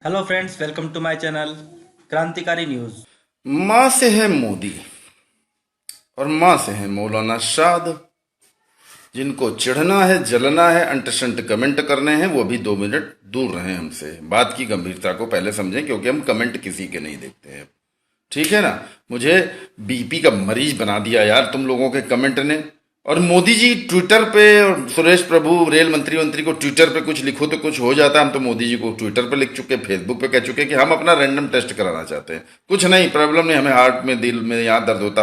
Hello friends, welcome to my channel क्रांतिकारी news. माँ से है मोदी और माँ से है मौलाना शाद। जिनको चिढ़ना है, जलना है, अंटशंट कमेंट करने हैं, वो भी 2 मिनट दूर रहें हमसे। बात की गंभीरता को पहले समझें, क्योंकि हम कमेंट किसी के नहीं देखते हैं। ठीक है ना। मुझे बीपी का मरीज बना दिया यार तुम लोगों के कमेंट ने। और मोदी जी ट्विटर पे, और सुरेश प्रभु रेल मंत्री को ट्विटर पे कुछ लिखो तो कुछ हो जाता है। हम तो मोदी जी को ट्विटर पे लिख चुके, फेसबुक पे कह चुके कि हम अपना रैंडम टेस्ट कराना चाहते हैं। कुछ नहीं, प्रॉब्लम नहीं, हमें हार्ट में, दिल में, यहाँ दर्द होता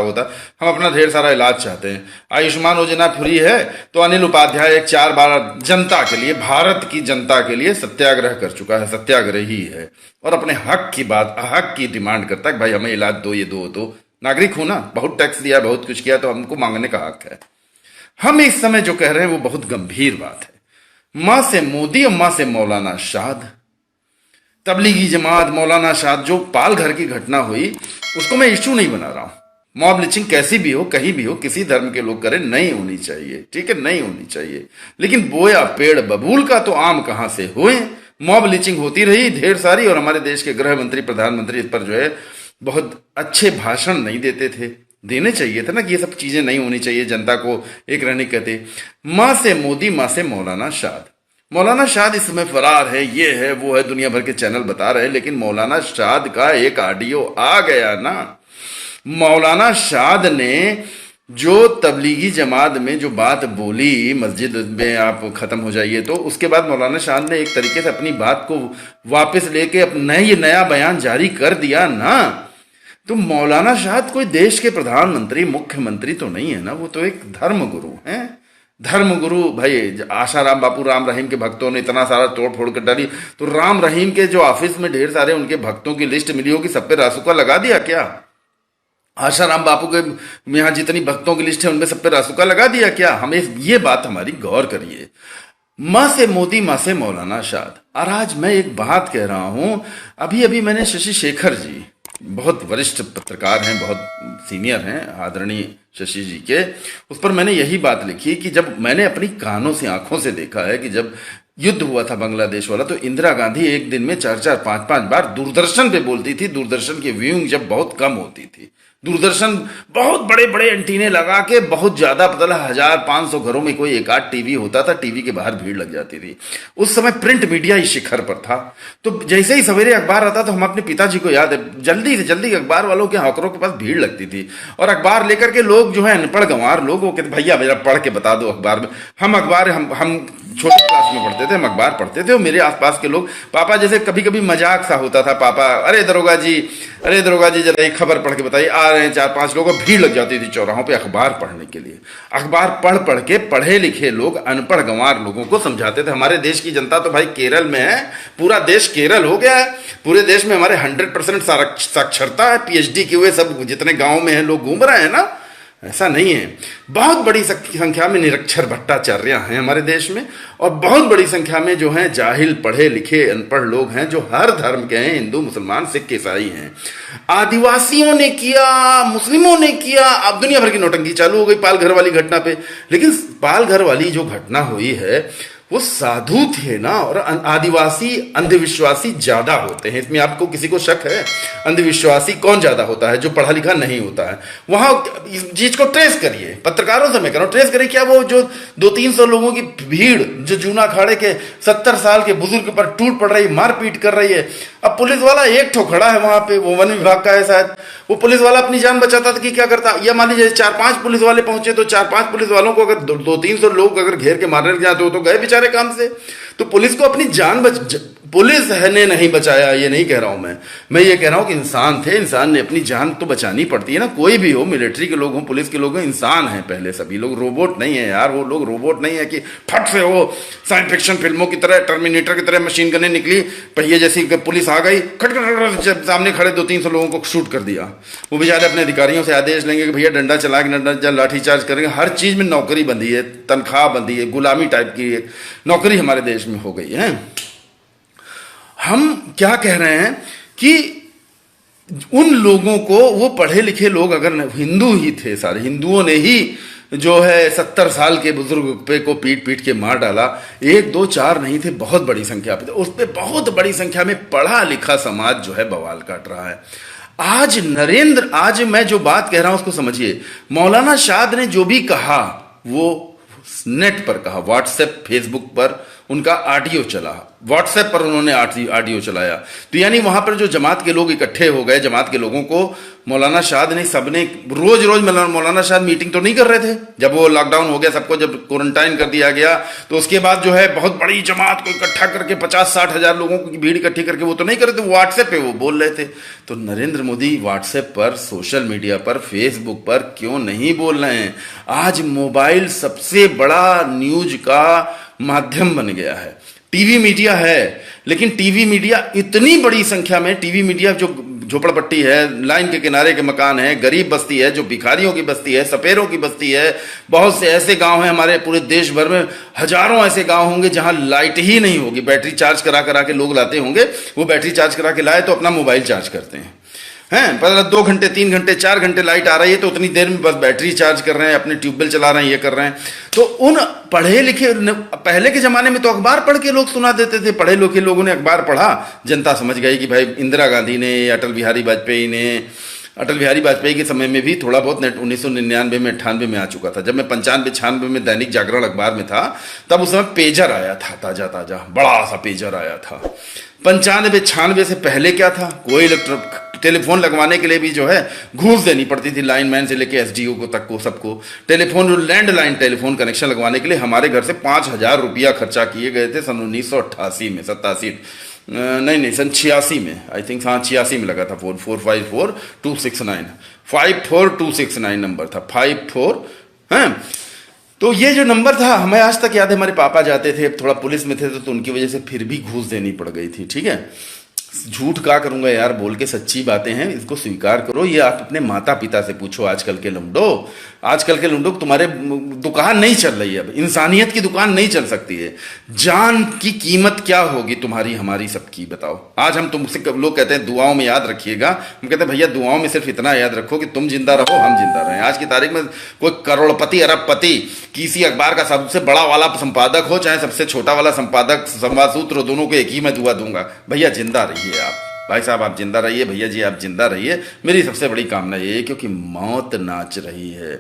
हम अपना ढेर सारा इलाज चाहते हैं। आयुष्मान योजना फ्री है तो अनिल उपाध्याय एक 4 बार जनता के लिए, भारत की जनता के लिए सत्याग्रह कर चुका है, सत्याग्रही है। और अपने हक की बात, हक की डिमांड करता है कि भाई हमें इलाज दो, ये दो। नागरिक हो ना, बहुत टैक्स दिया, बहुत कुछ किया, तो हमको मांगने का हक है। हम इस समय जो कह रहे हैं वो बहुत गंभीर बात है। मां से मोदी और मां से मौलाना शाद। तबलीगी जमात, मौलाना शाद, जो पाल घर की घटना हुई उसको मैं इश्यू नहीं बना रहा हूं। मॉब लिचिंग कैसी भी हो, कहीं भी हो, किसी धर्म के लोग करें, नहीं होनी चाहिए, ठीक है, नहीं होनी चाहिए। लेकिन बोया पेड़ बबूल का तो आम कहां से हुए। मॉब लिचिंग होती रही ढेर सारी, और हमारे देश के गृह मंत्री, प्रधानमंत्री इस पर जो है बहुत अच्छे भाषण नहीं देते थे। देने चाहिए था ना कि ये सब चीजें नहीं होनी चाहिए, जनता को एक रहने कहते। मां से मोदी, मां से मौलाना शाद। मौलाना शाद इस समय फरार है, ये है वो है, दुनिया भर के चैनल बता रहे हैं, लेकिन मौलाना शाद का एक ऑडियो आ गया ना। मौलाना शाद ने जो तबलीगी जमात में जो बात बोली, मस्जिद में आप खत्म हो जाइए, तो उसके बाद मौलाना शाद ने एक तरीके से अपनी बात को वापस लेके अपना ये नया बयान जारी कर दिया ना। तो मौलाना शाद कोई देश के प्रधानमंत्री, मुख्यमंत्री तो नहीं है ना, वो तो एक धर्म गुरु हैं। धर्म गुरु भाई, आशाराम बापू राम रहीम के भक्तों ने इतना सारा तोड़ फोड़ कर डाली, तो राम रहीम के जो ऑफिस में ढेर सारे उनके भक्तों की लिस्ट मिली होगी, सब पे रासुका लगा दिया क्या? आशाराम बापू के यहाँ जितनी भक्तों की लिस्ट है उनमें सब पे रासुका लगा दिया क्या? हमें ये बात हमारी गौर करिए। मां से मोदी, मां से मौलाना शाद। और आज मैं एक बात कह रहा हूं, अभी अभी मैंने शशि शेखर जी, बहुत वरिष्ठ पत्रकार हैं, बहुत सीनियर हैं, आदरणीय शशि जी के, उस पर मैंने यही बात लिखी कि जब मैंने अपनी कानों से, आंखों से देखा है कि जब युद्ध हुआ था बांग्लादेश वाला, तो इंदिरा गांधी एक दिन में 4-4, 5-5 बार दूरदर्शन पे बोलती थी। दूरदर्शन की व्यूइंग जब बहुत कम होती थी, दूरदर्शन बहुत बड़े बड़े एंटीने लगा के, बहुत ज्यादा, पता लगा 1,000-500 घरों में कोई एक आध टीवी होता था, टीवी के बाहर भीड़ लग जाती थी। उस समय प्रिंट मीडिया ही शिखर पर था। तो जैसे ही सवेरे अखबार आता तो हम अपने पिताजी को याद है, जल्दी से जल्दी अखबार वालों के हौकरों के पास भीड़ लगती थी, और अखबार लेकर के लोग जो है अनपढ़ गंवार लोग, वो कहते भैया मेरा पढ़ के बता दो अखबार में। हम अखबार, हम छोटे क्लास में पढ़ते थे, हम अखबार पढ़ते थे, और मेरे आसपास के लोग, पापा जैसे कभी कभी मजाक सा होता था, पापा अरे दरोगा जी जरा एक खबर पढ़ के बताइए, आ रहे हैं 4-5 लोग, भीड़ लग जाती थी चौराहों पे अखबार पढ़ने के लिए। अखबार पढ़ पढ़ के पढ़े लिखे लोग अनपढ़ गंवार लोगों को समझाते थे। हमारे देश की जनता तो भाई केरल में है, पूरा देश केरल हो गया है। पूरे देश में हमारे 100% साक्षरता है, पीएचडी किए हुए सब जितने गांव में है लोग घूम रहे हैं ना। ऐसा नहीं है। बहुत बड़ी संख्या में निरक्षर भट्टाचार्य हैं हमारे देश में, और बहुत बड़ी संख्या में जो हैं जाहिल, पढ़े लिखे, अनपढ़ लोग हैं, जो हर धर्म के हैं, हिंदू, मुसलमान, सिख, ईसाई हैं। आदिवासियों ने किया, मुस्लिमों ने किया, अब दुनिया भर की नौटंकी चालू हो गई पाल घर वाली घटना पे। लेकिन पाल घर वाली जो घटना हुई है वो साधु थे ना, और आदिवासी अंधविश्वासी ज्यादा होते हैं, इसमें आपको किसी को शक है? अंधविश्वासी कौन ज्यादा होता है? जो पढ़ा लिखा नहीं होता है। वहां इस चीज को ट्रेस करिए, पत्रकारों से मैं कह रहा हूं, ट्रेस करिए। क्या वो जो 200-300 लोगों की भीड़ जो जूना अखाड़े के 70 साल के बुजुर्ग पर टूट पड़ रही, मारपीट कर रही है, अब पुलिस वाला एक ठो खड़ा है वहां पे, वो वन विभाग का है शायद, वो पुलिस वाला अपनी जान बचाता था कि क्या करता? या मान लीजिए 4-5 पुलिस वाले पहुंचे, तो 4-5 पुलिस वालों को अगर 200-300 लोग अगर घेर के मारने लग जाते हो तो गए बेचारे काम से। तो पुलिस को अपनी जान पुलिस है ने नहीं बचाया, ये नहीं कह रहा हूं मैं ये कह रहा हूं कि इंसान थे, इंसान ने अपनी जान तो बचानी पड़ती है ना। कोई भी हो, मिलिट्री के लोग हो, पुलिस के लोग हो, इंसान है पहले सभी लोग, रोबोट नहीं है यार। वो लोग रोबोट नहीं है कि फट से वो साइंस फिक्शन फिल्मों की तरह, टर्मिनेटर की तरह मशीन गनें निकली, पहिए जैसी पुलिस आ गई, खट सामने खड़े 200-300 लोगों को शूट कर दिया। वो बेचारे अपने अधिकारियों से आदेश लेंगे कि भैया डंडा चला के, डंडा लाठीचार्ज करेंगे। हर चीज में नौकरी बंधी है, तनख्वाह बंधी है, गुलामी टाइप की एक नौकरी हमारे देश में हो गई है। हम क्या कह रहे हैं कि उन लोगों को, वो पढ़े लिखे लोग अगर हिंदू ही थे, सारे हिंदुओं ने ही जो है 70 साल के बुजुर्ग पे को पीट पीट के मार डाला। 1 2 4 नहीं थे, बहुत बड़ी संख्या पे थे। उस पे बहुत बड़ी संख्या में पढ़ा लिखा समाज जो है बवाल काट रहा है। आज मैं जो बात कह रहा हूं उसको समझिए। मौलाना शाद ने जो भी कहा वो नेट पर कहा, व्हाट्सएप फेसबुक पर उनका ऑडियो चला, व्हाट्सएप पर उन्होंने ऑडियो चलाया। तो यानी वहां पर जो जमात के लोग इकट्ठे हो गए, जमात के लोगों को मौलाना शाद ने सबने रोज रोज मौलाना शाद मीटिंग तो नहीं कर रहे थे। जब वो लॉकडाउन हो गया, सबको जब क्वारंटाइन कर दिया गया, तो उसके बाद जो है बहुत बड़ी जमात को इकट्ठा करके 50-60 हजार लोगों की भीड़ इकट्ठी करके वो तो नहीं कर रहे थे, व्हाट्सएप पे वो बोल रहे थे। तो नरेंद्र मोदी व्हाट्सएप पर, सोशल मीडिया पर, फेसबुक पर क्यों नहीं बोल रहे हैं? आज मोबाइल सबसे बड़ा न्यूज का माध्यम बन गया है। टीवी मीडिया है, लेकिन टीवी मीडिया इतनी बड़ी संख्या में, टीवी मीडिया जो झोपड़पट्टी है, लाइन के किनारे के मकान है, गरीब बस्ती है, जो भिखारियों की बस्ती है, सपेरों की बस्ती है, बहुत से ऐसे गांव हैं हमारे पूरे देश भर में, हजारों ऐसे गांव होंगे जहां लाइट ही नहीं होगी, बैटरी चार्ज करा करा के लोग लाते होंगे। वो बैटरी चार्ज करा के लाए तो अपना मोबाइल चार्ज करते हैं, पता 2 घंटे 3 घंटे 4 घंटे लाइट आ रही है तो उतनी देर में बस बैटरी चार्ज कर रहे हैं, अपने ट्यूबवेल चला रहे हैं, ये कर रहे हैं। तो उन पढ़े लिखे, पहले के जमाने में तो अखबार पढ़ के लोग सुना देते थे। पढ़े लिखे लोगों ने अखबार पढ़ा, जनता समझ गई कि भाई इंदिरा गांधी ने, अटल बिहारी वाजपेयी के समय में भी थोड़ा बहुत नेट 1999 में 98 में आ चुका था। जब मैं 95-96 में दैनिक जागरण अखबार में था, तब उस समय पेजर आया था, ताजा ताजा बड़ा सा पेजर आया था। 95-96 से पहले क्या था? कोई इलेक्ट्रॉनिक टेलीफोन लगवाने के लिए भी जो है घूस देनी पड़ती थी, लाइनमैन से लेके एसडीओ को तक को सबको। टेलीफोन, लैंडलाइन टेलीफोन कनेक्शन लगवाने के लिए हमारे घर से 5,000 रुपया खर्चा किए गए थे सन 1988 में, 87 नहीं सन 86 में, आई थिंक हाँ 86 में लगा था फोन। 454-269 नंबर था, 54। हाँ, तो ये जो नंबर था हमें आज तक याद है। हमारे पापा जाते थे, थोड़ा पुलिस में थे तो उनकी वजह से फिर भी घूस देनी पड़ गई थी। ठीक है, झूठ क्या करूंगा यार, बोल के सच्ची बातें हैं, इसको स्वीकार करो। ये आप अपने माता पिता से पूछो। आजकल के लुंडो तुम्हारे दुकान नहीं चल रही है, अब इंसानियत की दुकान नहीं चल सकती है। जान की कीमत क्या होगी तुम्हारी हमारी सबकी, बताओ। आज हम तुमसे, लोग कहते हैं दुआओं में याद रखिएगा, हम कहते हैं भैया दुआओं में सिर्फ इतना याद रखो कि तुम जिंदा रहो, हम जिंदा रहें। आज की तारीख में कोई करोड़पति अरबपति किसी अखबार का सबसे बड़ा वाला संपादक हो, चाहे सबसे छोटा वाला संपादक, संवाद सूत्र, दोनों को एक ही मैं दुआ दूंगा, भैया जिंदा रहिए आप, भाई साहब आप जिंदा रहिए, भैया जी आप जिंदा रहिए। मेरी सबसे बड़ी कामना ये है, क्योंकि मौत नाच रही है।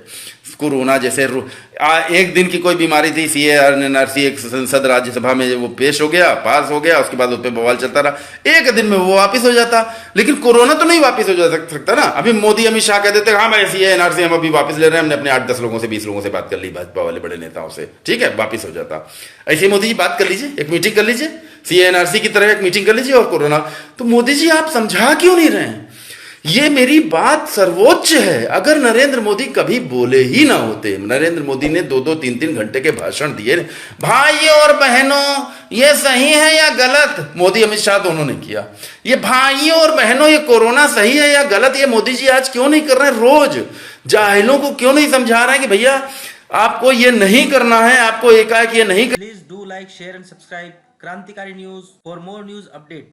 कोरोना जैसे एक दिन की कोई बीमारी थी, CAR-NRC एक संसद राज्यसभा में वो पेश हो गया, पास हो गया, उसके बाद उस पर बवाल चलता रहा, एक दिन में वो वापिस हो जाता। लेकिन कोरोना तो नहीं वापिस हो जा सकता ना। अभी मोदी अमित शाह कह देते हाँ भाई CAR-NRC हम अभी वापिस ले रहे हैं, हमने अपने 8-10 लोगों से 20 लोगों से बात कर ली, भाजपा वाले बड़े नेताओं से, ठीक है वापिस हो जाता। ऐसे मोदी जी बात कर लीजिए, एक मीटिंग कर लीजिए, CAR-NRC की तरह एक मीटिंग कर लीजिए और कोरोना। तो मोदी जी आप समझा क्यों नहीं रहे हैं? ये मेरी बात सर्वोच्च है। अगर नरेंद्र मोदी कभी बोले ही ना होते, नरेंद्र मोदी ने 2-2 3-3 घंटे के भाषण दिए, भाइयों और बहनों ये सही है या गलत, मोदी अमित शाह दोनों ने किया। ये भाइयों और बहनों ये कोरोना सही है या गलत, ये मोदी जी आज क्यों नहीं कर रहे हैं? रोज जाहिलों को क्यों नहीं समझा रहे हैं कि भैया आपको ये नहीं करना है, आपको एकाएक ये नहीं। Please do like, share and subscribe Krantikari news for more news update.